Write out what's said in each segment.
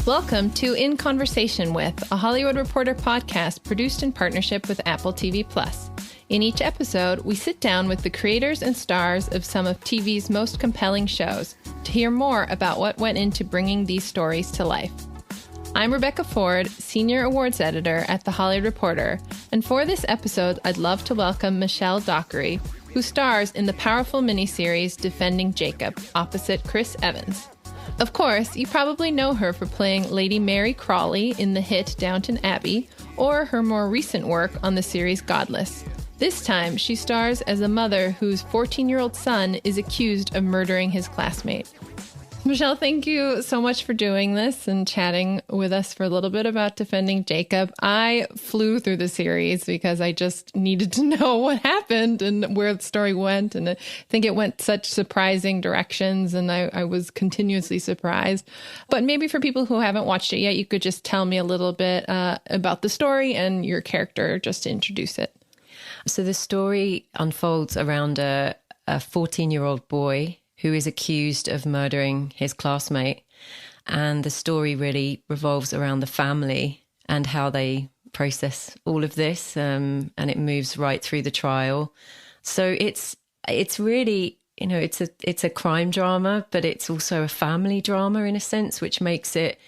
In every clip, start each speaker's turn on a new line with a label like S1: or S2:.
S1: Welcome to In Conversation With, a Hollywood Reporter podcast produced in partnership with Apple TV+. In each episode, we sit down with the creators and stars of some of TV's most compelling shows to hear more about what went into bringing these stories to life. I'm Rebecca Ford, Senior Awards Editor at The Hollywood Reporter, and for this episode, I'd love to welcome Michelle Dockery, who stars in the powerful miniseries Defending Jacob, opposite Chris Evans. Of course, you probably know her for playing Lady Mary Crawley in the hit Downton Abbey, or her more recent work on the series Godless. This time, she stars as a mother whose 14-year-old son is accused of murdering his classmate. Michelle, thank you so much for doing this and chatting with us for a little bit about Defending Jacob. I flew through the series because I just needed to know what happened and where the story went. And I think it went such surprising directions, and I was continuously surprised. But maybe for people who haven't watched it yet, you could just tell me a little bit about the story and your character, just to introduce it.
S2: So the story unfolds around a 14-year-old boy who is accused of murdering his classmate. And the story really revolves around the family and how they process all of this. And it moves right through the trial. So it's really, it's a crime drama, but it's also a family drama in a sense, which makes it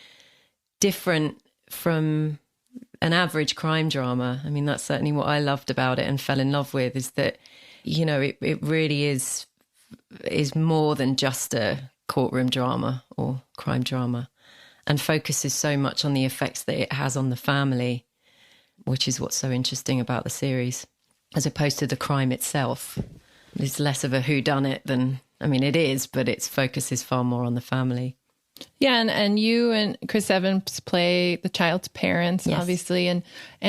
S2: different from an average crime drama. I mean, that's certainly what I loved about it and fell in love with, is that, it really is more than just a courtroom drama or crime drama, and focuses so much on the effects that it has on the family, which is what's so interesting about the series, as opposed to the crime itself. It's less of a whodunit than, it is, but its focus is far more on the family.
S1: Yeah, and you and Chris Evans play the child's parents, yes, obviously. And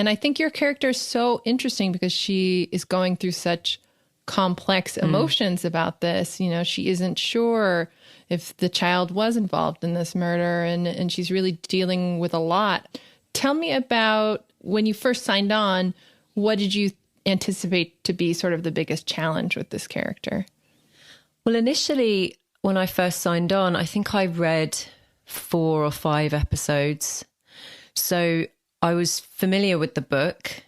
S1: I think your character is so interesting because she is going through such complex emotions about this. She isn't sure if the child was involved in this murder, and she's really dealing with a lot. Tell me about when you first signed on, what did you anticipate to be sort of the biggest challenge with this character?
S2: Well, initially, when I first signed on, I think I read 4 or 5 episodes. So I was familiar with the book,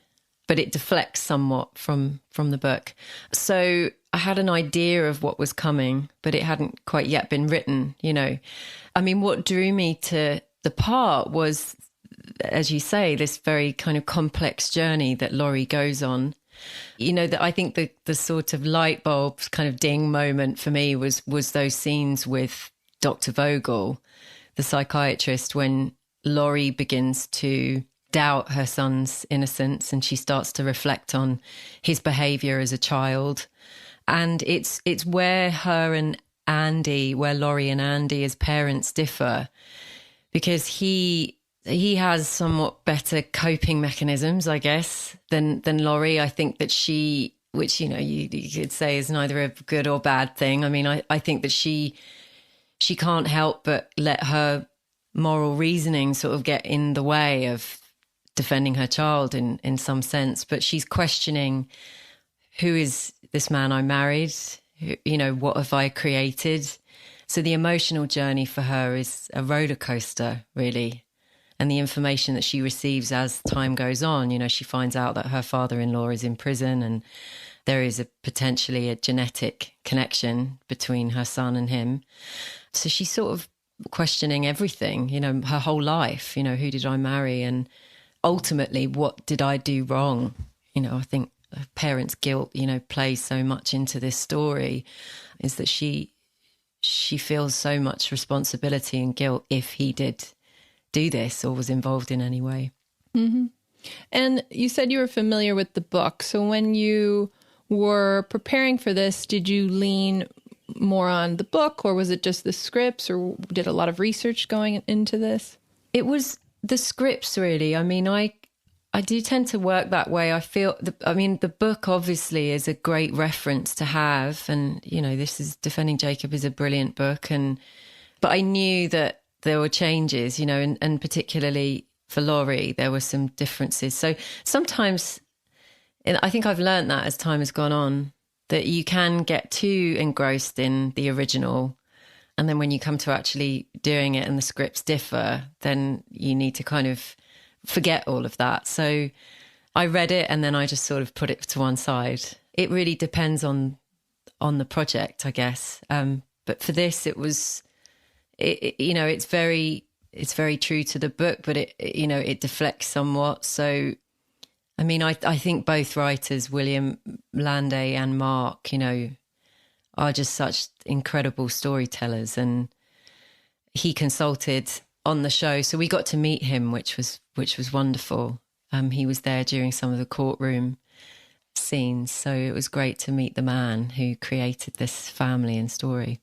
S2: but it deflects somewhat from the book. So I had an idea of what was coming, but it hadn't quite yet been written, What drew me to the part was, as you say, this very kind of complex journey that Laurie goes on. That I think the sort of light bulb kind of ding moment for me was those scenes with Dr. Vogel, the psychiatrist, when Laurie begins to doubt her son's innocence and she starts to reflect on his behavior as a child. And it's where her and Andy, where Laurie and Andy as parents differ, because he has somewhat better coping mechanisms, I guess, than Laurie. I think that she, which, you could say is neither a good or bad thing. I think that she can't help but let her moral reasoning sort of get in the way of defending her child in some sense. But she's questioning, who is this man I married? What have I created? So the emotional journey for her is a roller coaster, really. And the information that she receives as time goes on, she finds out that her father-in-law is in prison and there is potentially a genetic connection between her son and him. So she's sort of questioning everything, her whole life, who did I marry? And ultimately, what did I do wrong? I think a parent's guilt, plays so much into this story, is that she feels so much responsibility and guilt if he did do this or was involved in any way.
S1: Mm-hmm. And you said you were familiar with the book. So when you were preparing for this, did you lean more on the book, or was it just the scripts, or did a lot of research going into this?
S2: It was the scripts, really. I do tend to work that way. I feel, the book obviously is a great reference to have. And, this is Defending Jacob is a brilliant book. But I knew that there were changes, and particularly for Laurie, there were some differences. So sometimes, and I think I've learned that as time has gone on, that you can get too engrossed in the original And then when you come to actually doing it and the scripts differ, then you need to kind of forget all of that. So I read it and then I just sort of put it to one side. It really depends on the project, I guess. But for this, it's very true to the book, but it deflects somewhat. So, I mean, I think both writers, William Landay and Mark, are just such incredible storytellers, and he consulted on the show. So we got to meet him, which was wonderful. He was there during some of the courtroom scenes. So it was great to meet the man who created this family and story.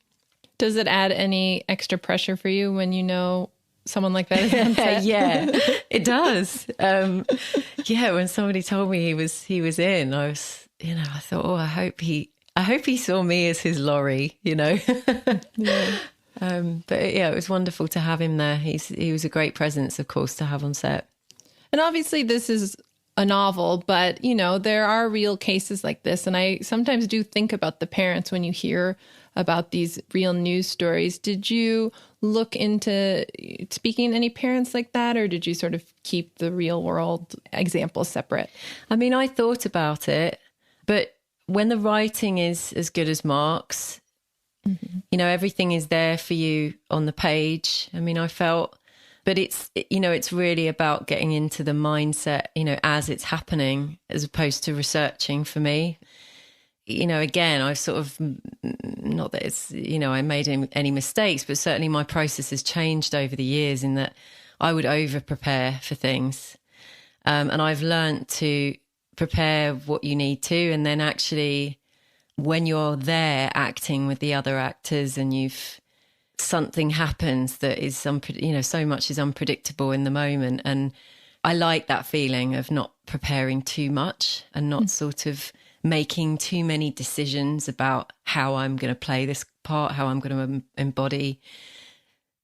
S1: Does it add any extra pressure for you when you know someone like that is on set?
S2: Yeah, it does. When somebody told me he was in, I was, I thought, I hope he saw me as his Laurie, Yeah. But it was wonderful to have him there. He was a great presence, of course, to have on set.
S1: And obviously this is a novel, but, there are real cases like this. And I sometimes do think about the parents when you hear about these real news stories. Did you look into speaking to any parents like that, or did you sort of keep the real world examples separate?
S2: I mean, I thought about it, but when the writing is as good as Mark's, everything is there for you on the page. I mean, I felt, but it's really about getting into the mindset, as it's happening, as opposed to researching for me. Again, I've sort of, not that it's, I made any mistakes, but certainly my process has changed over the years in that I would over prepare for things. And I've learned to prepare what you need to. And then actually, when you're there acting with the other actors and something happens that is, so much is unpredictable in the moment. And I like that feeling of not preparing too much and not sort of making too many decisions about how I'm going to play this part, how I'm going to embody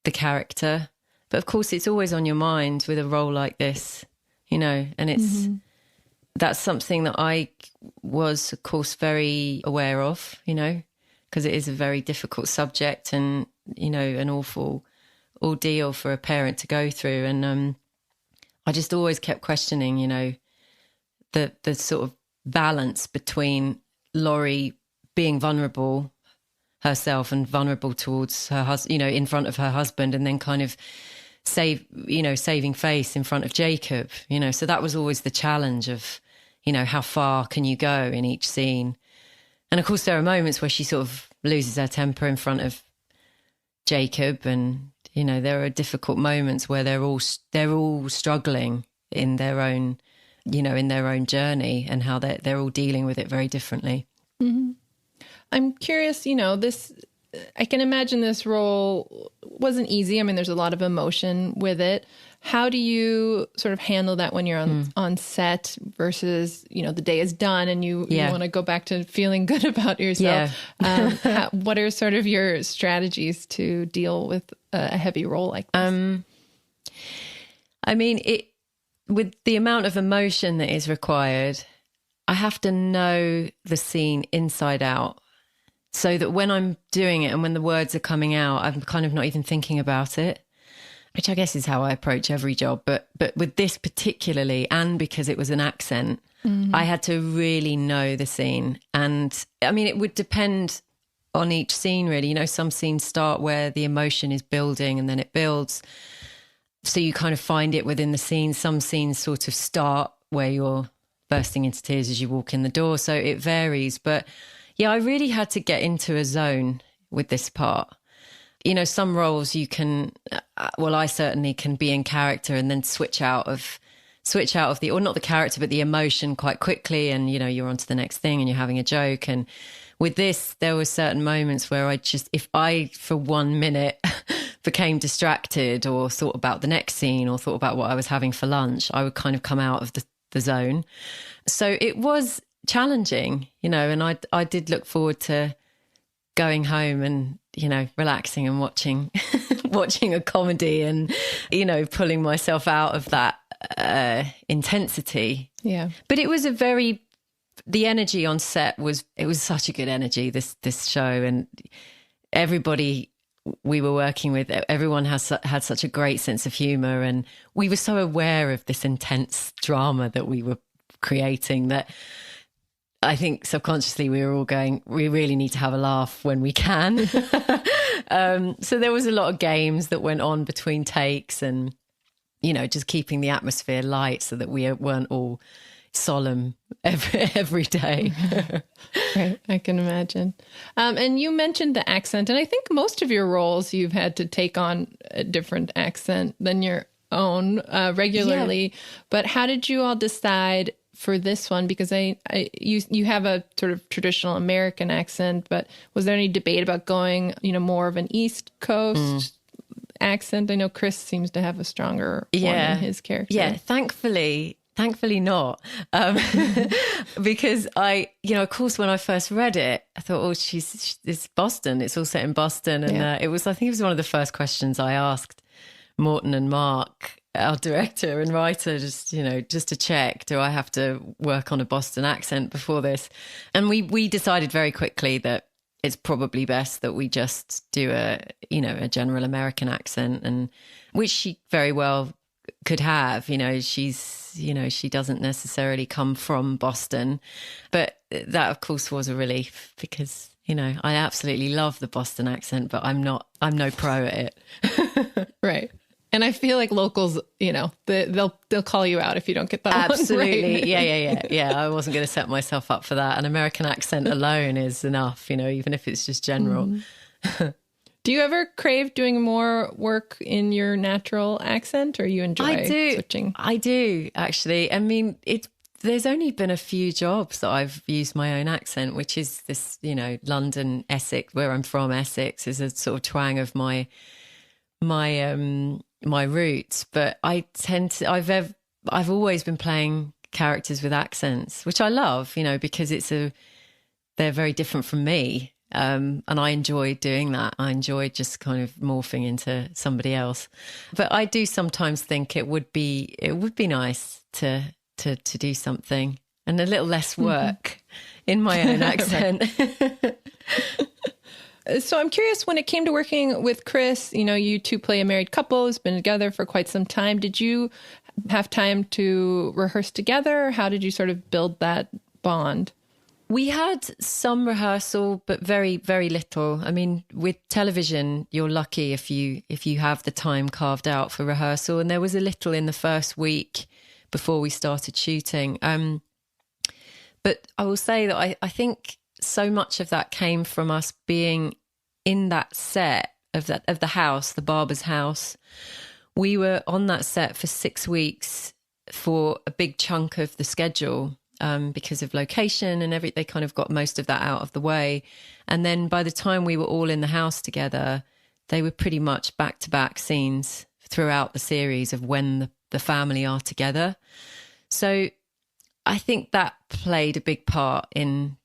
S2: the character. But of course, it's always on your mind with a role like this, and it's that's something that I was, of course, very aware of, because it is a very difficult subject and, an awful ordeal for a parent to go through. And I just always kept questioning, the sort of balance between Laurie being vulnerable herself and vulnerable towards her husband, in front of her husband, and then kind of saving face in front of Jacob, so that was always the challenge of, how far can you go in each scene? And of course there are moments where she sort of loses her temper in front of Jacob, and, there are difficult moments where they're all struggling in their own, in their own journey, and how they're all dealing with it very differently.
S1: Mm-hmm. I'm curious, I can imagine this role wasn't easy. I mean, there's a lot of emotion with it. How do you sort of handle that when you're on set versus, the day is done and you want to go back to feeling good about yourself? Yeah. What are sort of your strategies to deal with a heavy role like this?
S2: I mean, with the amount of emotion that is required, I have to know the scene inside out, so that when I'm doing it and when the words are coming out, I'm kind of not even thinking about it, which I guess is how I approach every job. But with this particularly, and because it was an accent, I had to really know the scene. And I mean, it would depend on each scene, really. Some scenes start where the emotion is building and then it builds. So you kind of find it within the scene. Some scenes sort of start where you're bursting into tears as you walk in the door. So it varies. But yeah, I really had to get into a zone with this part. Some roles you can, I certainly can be in character and then switch out of the, or not the character, but the emotion quite quickly. And, you're on to the next thing and you're having a joke. And with this, there were certain moments where if I, for 1 minute, became distracted or thought about the next scene or thought about what I was having for lunch, I would kind of come out of the zone. So it was challenging, and I did look forward to going home and, relaxing and watching a comedy and, pulling myself out of that intensity.
S1: Yeah.
S2: But it was the energy on set was such a good energy, this show, and everybody we were working with, everyone had such a great sense of humor, and we were so aware of this intense drama that we were creating that I think subconsciously we were all going, we really need to have a laugh when we can. So there was a lot of games that went on between takes, and, you know, just keeping the atmosphere light so that we weren't all solemn every day.
S1: Right, I can imagine. And you mentioned the accent, and I think most of your roles you've had to take on a different accent than your own regularly. Yeah. But how did you all decide for this one? Because you have a sort of traditional American accent, but was there any debate about going, you know, more of an East Coast accent? I know Chris seems to have a stronger one in his character.
S2: Yeah, Thankfully not, because of course, when I first read it, I thought, oh, it's Boston. It's all set in Boston. And I think it was one of the first questions I asked Morton and Mark, our director and writer, just to check, do I have to work on a Boston accent before this? And we decided very quickly that it's probably best that we just do a general American accent, and which she very well could have. She doesn't necessarily come from Boston, but that of course was a relief, because I absolutely love the Boston accent, but I'm no pro at it.
S1: Right. And I feel like locals, they'll call you out if you don't get that
S2: absolutely
S1: one right.
S2: Yeah, I wasn't going to set myself up for that. An American accent alone is enough, even if it's just general.
S1: Do you ever crave doing more work in your natural accent, or you enjoy switching?
S2: I do, actually. I mean, there's only been a few jobs that I've used my own accent, which is this, London, Essex, where I'm from. Essex is a sort of twang of my roots. But I've always been playing characters with accents, which I love, because they're very different from me. And I enjoy doing that. I enjoy just kind of morphing into somebody else. But I do sometimes think it would be nice to do something and a little less work in my own accent.
S1: So I'm curious, when it came to working with Chris, you two play a married couple who's been together for quite some time. Did you have time to rehearse together? How did you sort of build that bond?
S2: We had some rehearsal, but very, very little. I mean, with television, you're lucky if you have the time carved out for rehearsal. And there was a little in the first week before we started shooting. But I will say that I think so much of that came from us being in that set of the house, the barber's house. We were on that set for 6 weeks for a big chunk of the schedule. Because of location and they kind of got most of that out of the way. And then by the time we were all in the house together, they were pretty much back-to-back scenes throughout the series of when the family are together. So I think that played a big part in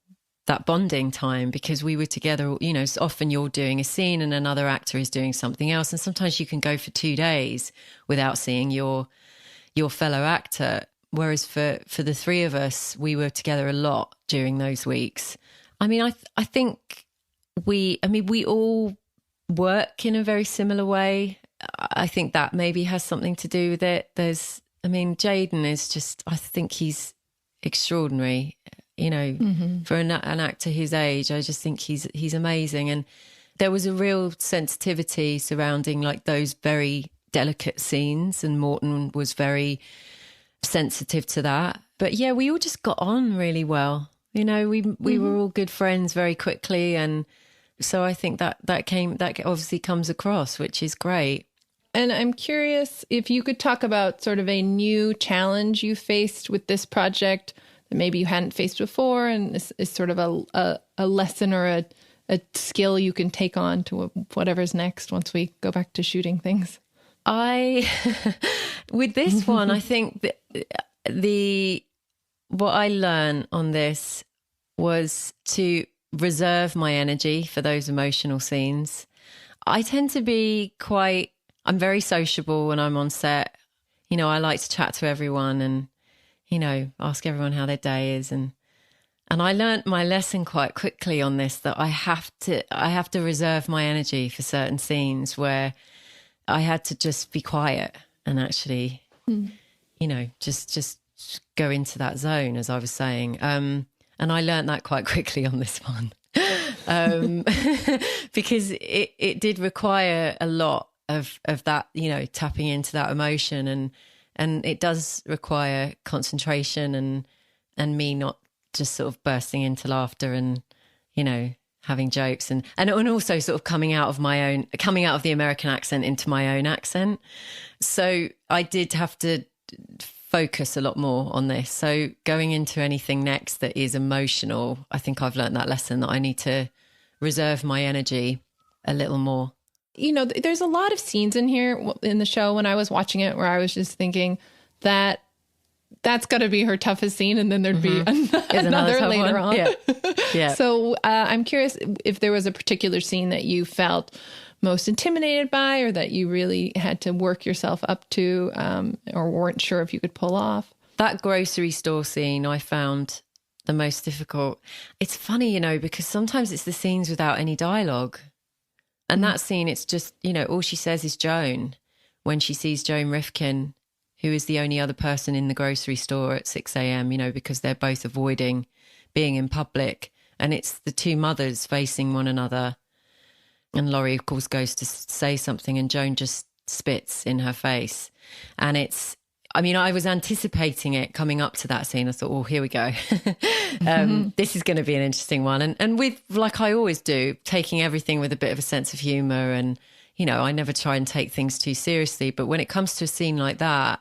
S2: that bonding time, because we were together, so often you're doing a scene and another actor is doing something else. And sometimes you can go for 2 days without seeing your fellow actor. Whereas for the three of us, we were together a lot during those weeks. I mean, I think we all work in a very similar way. I think that maybe has something to do with it. Jaden is just, I think he's extraordinary, for an actor his age. I just think he's amazing. And there was a real sensitivity surrounding like those very delicate scenes, and Morton was very sensitive to that. But yeah, we all just got on really well. We were all good friends very quickly, and so I think that obviously comes across, which is great.
S1: And I'm curious if you could talk about sort of a new challenge you faced with this project that maybe you hadn't faced before, and is sort of a lesson or a skill you can take on to whatever's next once we go back to shooting things.
S2: With this one, I think that what I learned on this was to reserve my energy for those emotional scenes. I tend to be I'm very sociable when I'm on set. I like to chat to everyone and, ask everyone how their day is. And And I learnt my lesson quite quickly on this, that I have to reserve my energy for certain scenes where I had to just be quiet and actually, just go into that zone, as I was saying. And I learnt that quite quickly on this one. Because it did require a lot of that, tapping into that emotion, and it does require concentration and me not just sort of bursting into laughter and, having jokes and also sort of coming out of the American accent into my own accent. So I did have to focus a lot more on this. So going into anything next that is emotional, I think I've learned that lesson, that I need to reserve my energy a little more.
S1: There's a lot of scenes in here in the show when I was watching it where I was just thinking that that's got to be her toughest scene, and then there'd be another later on. Yeah. So I'm curious if there was a particular scene that you felt most intimidated by, or that you really had to work yourself up to, or weren't sure if you could pull off.
S2: That grocery store scene I found the most difficult. It's funny, because sometimes it's the scenes without any dialogue. And that scene, it's just, all she says is Joan when she sees Joan Rifkin, who is the only other person in the grocery store at 6 a.m., because they're both avoiding being in public. And it's the two mothers facing one another. And Laurie, of course, goes to say something and Joan just spits in her face. And I was anticipating it coming up to that scene. I thought, oh, here we go. This is going to be an interesting one. And with, like I always do, taking everything with a bit of a sense of humour. And, I never try and take things too seriously. But when it comes to a scene like that,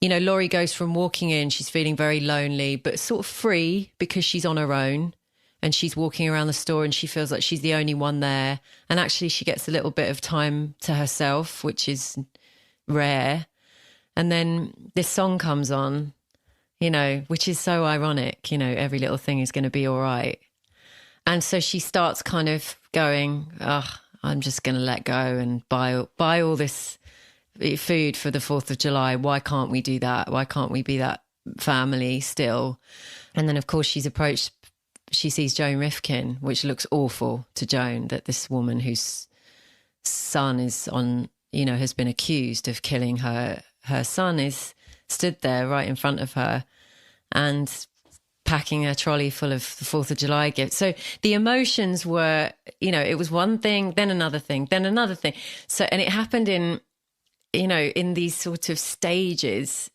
S2: Laurie goes from walking in, she's feeling very lonely, but sort of free because she's on her own. And she's walking around the store and she feels like she's the only one there. And actually she gets a little bit of time to herself, which is rare. And then this song comes on, which is so ironic, every little thing is going to be all right. And so she starts kind of going, I'm just going to let go and buy all this food for the 4th of July. Why can't we do that? Why can't we be that family still? And then, of course, she sees Joan Rifkin, which looks awful to Joan, that this woman whose son is has been accused of killing her son is stood there right in front of her and packing a trolley full of the 4th of July gifts. So the emotions were, it was one thing, then another thing, then another thing. So, and it happened in these sort of stages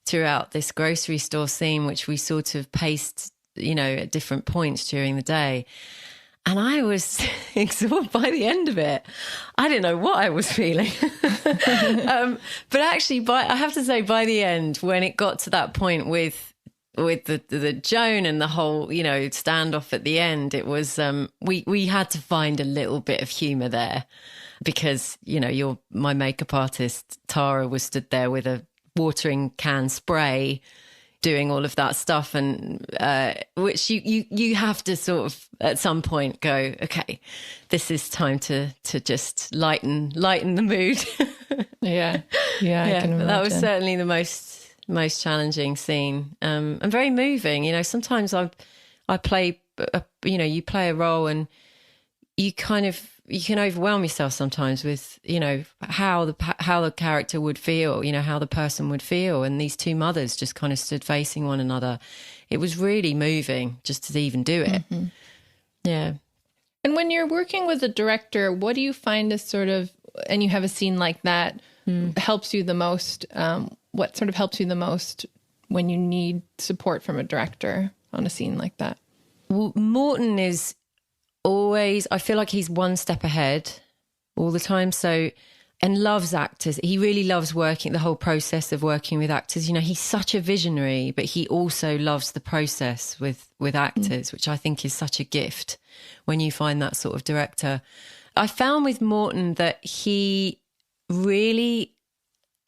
S2: throughout this grocery store scene, which we sort of paced, at different points during the day. And I was exhausted by the end of it. I didn't know what I was feeling. But actually, I have to say, by the end, when it got to that point with the Joan and the whole, standoff at the end, it was, we had to find a little bit of humour there because, my makeup artist, Tara, was stood there with a watering can spray doing all of that stuff, and which you have to sort of at some point go, okay, this is time to just lighten the mood.
S1: yeah I can imagine.
S2: But that was certainly the most challenging scene, and very moving. Sometimes I play you play a role and you can overwhelm yourself sometimes with, how the character would feel, how the person would feel. And these two mothers just kind of stood facing one another. It was really moving just to even do it. Mm-hmm. Yeah.
S1: And when you're working with a director, what do you find is sort of, and you have a scene like that, helps you the most? What sort of helps you the most when you need support from a director on a scene like that?
S2: Well, Morton is always, I feel like he's one step ahead all the time. So, and loves actors. He really loves the whole process of working with actors. He's such a visionary, but he also loves the process with actors, which I think is such a gift when you find that sort of director. I found with Morton that he really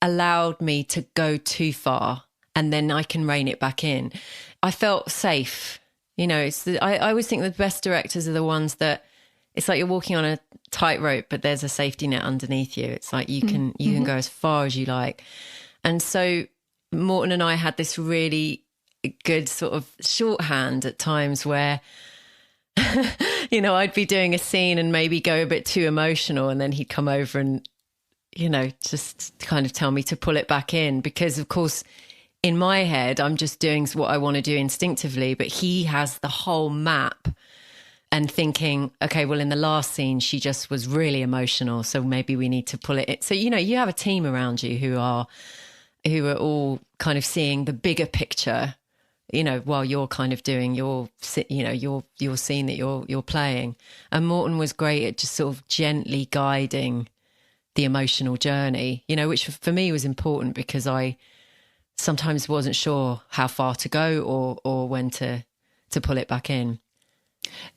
S2: allowed me to go too far and then I can rein it back in. I felt safe. I always think the best directors are the ones that it's like you're walking on a tightrope, but there's a safety net underneath you. It's like you can go as far as you like. And so Morton and I had this really good sort of shorthand at times where, you know, I'd be doing a scene and maybe go a bit too emotional, and then he'd come over and, you know, just kind of tell me to pull it back in, because of course in my head I'm just doing what I want to do instinctively, but he has the whole map and thinking, okay, well, in the last scene she just was really emotional, so maybe we need to pull it in. So, you know, you have a team around you who are all kind of seeing the bigger picture, you know, while you're kind of doing your scene that you're playing. And Morton was great at just sort of gently guiding the emotional journey, you know, which for me was important because I sometimes wasn't sure how far to go or when to pull it back in.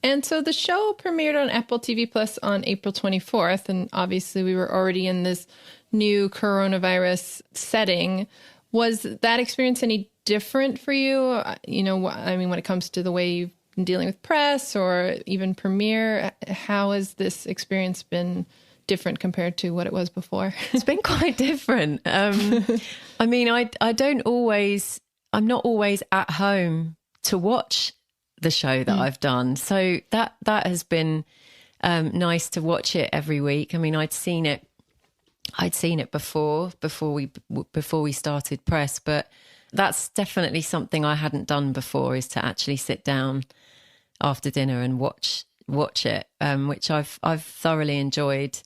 S1: And so the show premiered on Apple TV Plus on April 24th. And obviously we were already in this new coronavirus setting. Was that experience any different for you? You know, I mean, when it comes to the way you've been dealing with press or even premiere, how has this experience been different compared to what it was before?
S2: It's been quite different. I mean, I'm not always at home to watch the show that I've done. So that has been nice to watch it every week. I mean, I'd seen it before we started press, but that's definitely something I hadn't done before, is to actually sit down after dinner and watch it, which I've thoroughly enjoyed.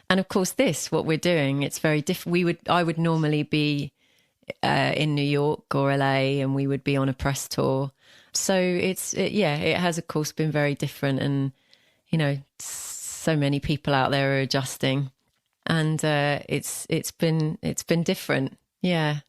S2: And of course, what we're doing, it's very different. I would normally be in New York or LA, and we would be on a press tour. So it has of course been very different, and you know, so many people out there are adjusting, and it's been different. Yeah,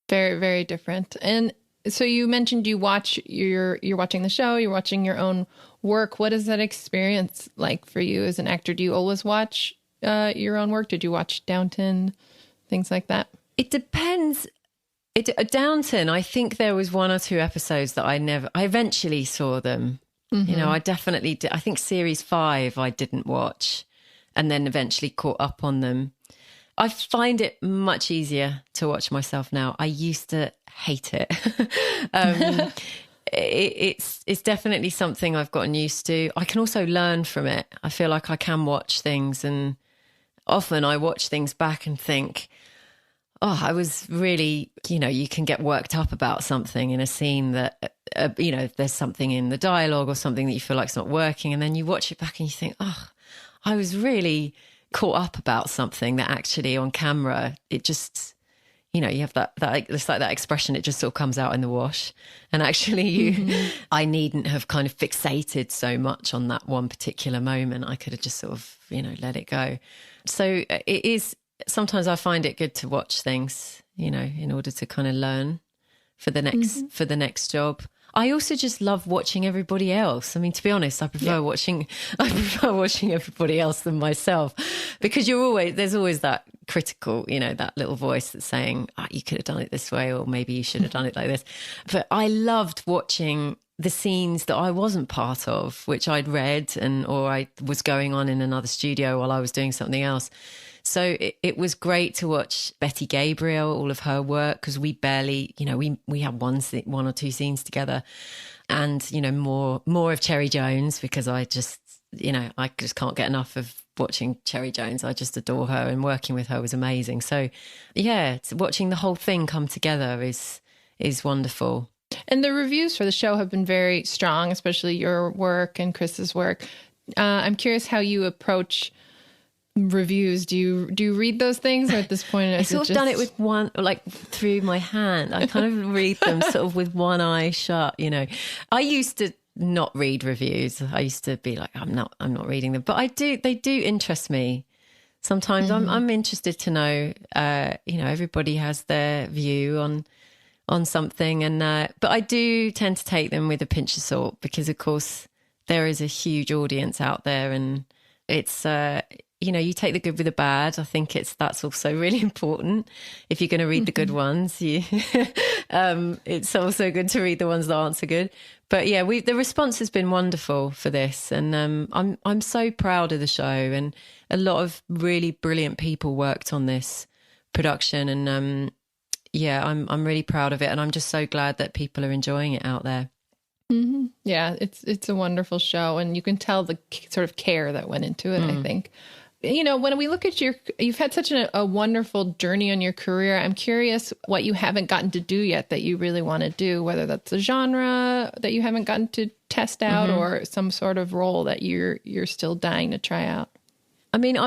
S1: very, very different. And so you mentioned you're watching the show, you're watching your own work. What is that experience like for you as an actor? Do you always watch your own work? Did you watch Downton, things like that?
S2: It depends. Downton, I think there was one or two episodes that I eventually saw them. Mm-hmm. You know, I definitely did. I think series 5 I didn't watch, and then eventually caught up on them. I find it much easier to watch myself now. I used to hate it. It's definitely something I've gotten used to. I can also learn from it. I feel like I can watch things, and often I watch things back and think, oh, I was really, you know, you can get worked up about something in a scene that, you know, there's something in the dialogue or something that you feel like it's not working. And then you watch it back and you think, oh, I was really caught up about something that actually on camera, it just, you know, you have that it's like that expression, it just sort of comes out in the wash. And actually I needn't have kind of fixated so much on that one particular moment. I could have just sort of, you know, let it go. So it is, sometimes I find it good to watch things, you know, in order to kind of learn for the next job. I also just love watching everybody else. I mean, to be honest, I prefer watching everybody else than myself, because there's always that critical, you know, that little voice that's saying, oh, you could have done it this way, or maybe you should have done it like this. But I loved watching the scenes that I wasn't part of, which I'd read or I was going on in another studio while I was doing something else. So it was great to watch Betty Gabriel, all of her work, because we barely, you know, we had one or two scenes together, and, you know, more of Cherry Jones, because I just can't get enough of watching Cherry Jones. I just adore her, and working with her was amazing. So yeah, watching the whole thing come together is wonderful.
S1: And the reviews for the show have been very strong, especially your work and Chris's work. I'm curious how you approach reviews. Do you read those things, or at this point
S2: I sort of done it with one, like through my hand. I kind of read them sort of with one eye shut, you know. I used to not read reviews. I used to be like, I'm not reading them, but they do interest me. Sometimes I'm interested to know, you know, everybody has their view on something, and but I do tend to take them with a pinch of salt, because of course there is a huge audience out there, and it's you know, you take the good with the bad. I think that's also really important. If you're going to read the good ones, it's also good to read the ones that aren't so good. But yeah, the response has been wonderful for this, and I'm so proud of the show, and a lot of really brilliant people worked on this production, and yeah, I'm really proud of it. And I'm just so glad that people are enjoying it out there.
S1: Mm-hmm. Yeah, it's a wonderful show. And you can tell the sort of care that went into it, I think. You know, when we look at you've had such a wonderful journey on your career. I'm curious what you haven't gotten to do yet that you really want to do, whether that's a genre that you haven't gotten to test out or some sort of role that you're still dying to try out.
S2: I mean,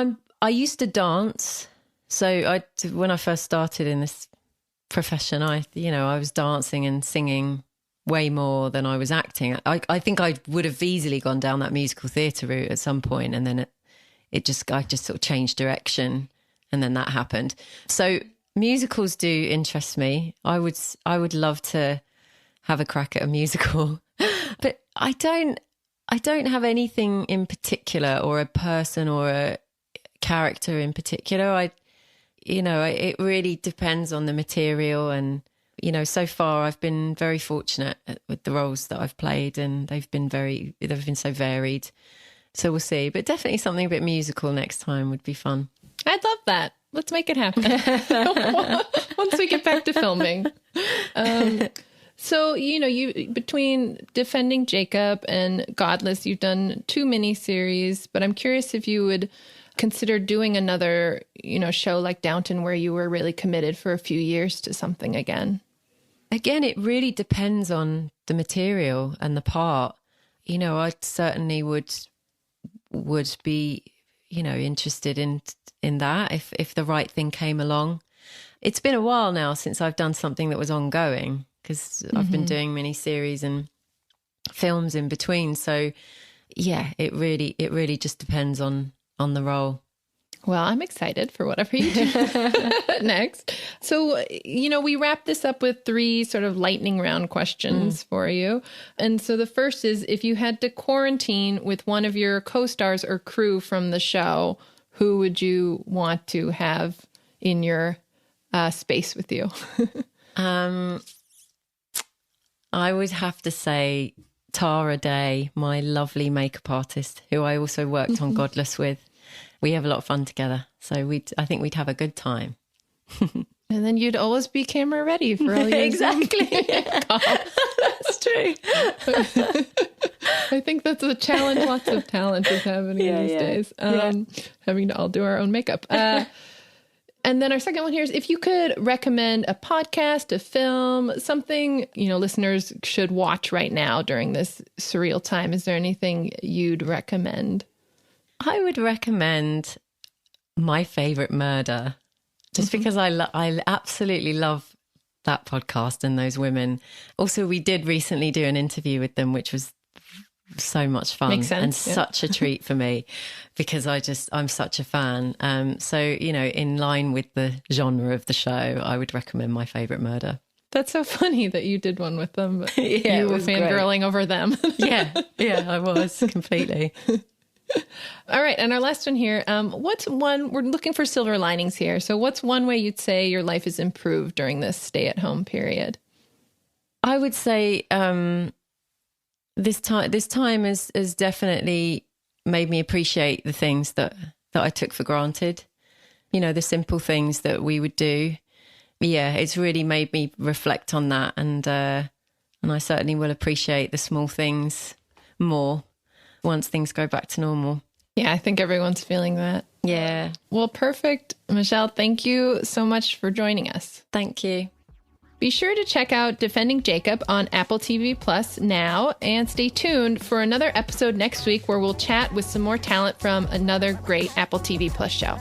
S2: I used to dance. So when I first started in this profession, I was dancing and singing way more than I was acting. I think I would have easily gone down that musical theatre route at some point, and then I just sort of changed direction, and then that happened. So musicals do interest me. I would love to have a crack at a musical, but I don't have anything in particular, or a person or a character in particular. It really depends on the material, and so far I've been very fortunate with the roles that I've played, and they've been so varied. So we'll see, but definitely something a bit musical next time would be fun.
S1: I'd love that. Let's make it happen once we get back to filming. So, you between Defending Jacob and Godless, you've done 2 miniseries, but I'm curious if you would consider doing another, show like Downton, where you were really committed for a few years to something again.
S2: Again, it really depends on the material and the part. I certainly would be, interested in that if the right thing came along. It's been a while now since I've done something that was ongoing, because I've been doing miniseries and films in between. So yeah, it really just depends on the role.
S1: Well, I'm excited for whatever you do next. So, we wrap this up with 3 sort of lightning round questions for you. And so the first is, if you had to quarantine with one of your co-stars or crew from the show, who would you want to have in your space with you?
S2: I would have to say Tara Day, my lovely makeup artist, who I also worked on Godless with. We have a lot of fun together. So I think we'd have a good time.
S1: And then you'd always be camera ready for all your
S2: Exactly. That's true.
S1: I think that's a challenge lots of talent is having these days. Having to all do our own makeup. And then our second one here is, if you could recommend a podcast, a film, something, listeners should watch right now during this surreal time, is there anything you'd recommend?
S2: I would recommend My Favorite Murder, just because I absolutely love that podcast and those women. Also, we did recently do an interview with them, which was so much fun.
S1: Makes sense,
S2: and such a treat for me, because I'm such a fan. So, in line with the genre of the show, I would recommend My Favorite Murder.
S1: That's so funny that you did one with them, but you were fangirling over them.
S2: Yeah, I was completely.
S1: All right. And our last one here. What's one, we're looking for silver linings here. So what's one way you'd say your life has improved during this stay-at-home period?
S2: I would say this time has definitely made me appreciate the things that I took for granted. The simple things that we would do. Yeah, it's really made me reflect on that, and I certainly will appreciate the small things more once things go back to normal.
S1: Yeah, I think everyone's feeling that.
S2: Yeah.
S1: Well, perfect. Michelle, thank you so much for joining us.
S2: Thank you.
S1: Be sure to check out Defending Jacob on Apple TV Plus now, and stay tuned for another episode next week where we'll chat with some more talent from another great Apple TV Plus show.